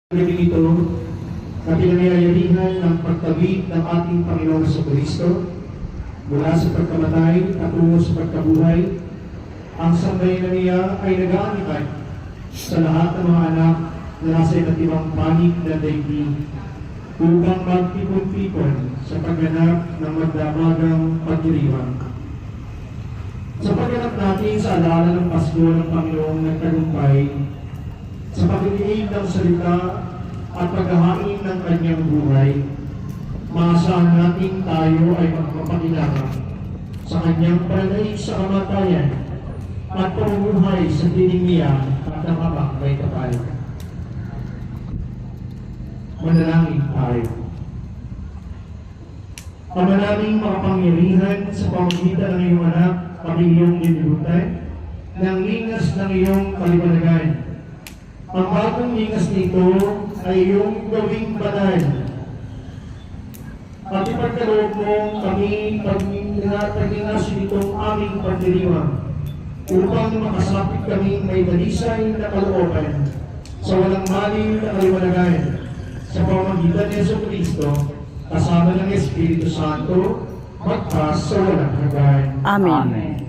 Gabi ito na pinangyayarihan ng pagtawid ng ating Panginoon sa Kristo mula sa pagkamatay at tungo sa pagkabuhay. Ang sambayanan niya ay nag-aanihan sa lahat ng mga anak na nasa iba't ibang panig na daigdig upang magtipon-tipon sa pagganap ng magdamagang pagdiriwang. Sa pagganap natin sa alaala ng Pasko ng Panginoong nagtagumpay, sa pagdidinig ng salita at paghahain ng kanyang buhay, maasahan natin tayo ay magpapakilala sa kanyang panay sa kamatayan at pamumuhay sa dinimiyan at ang habang may kapal. Manalangin tayo. Ama naming makapangyarihan sa pamamagitan ng iyong anak, Panginoong Dinibutan, ng lingas ng iyong kaliwanagan. Ang bagong lingas nito ay iyong gawing banal. At ipagkaloob mo kami pag-ingas nitong aming pagdiriwang upang makasapit kami may dalisay na kalooban sa walang maliw na kaliwanagan sa pamamagitan ni Jesucristo kasama ng Espiritu Santo magpas sa walang hanggan. Amen. Amen.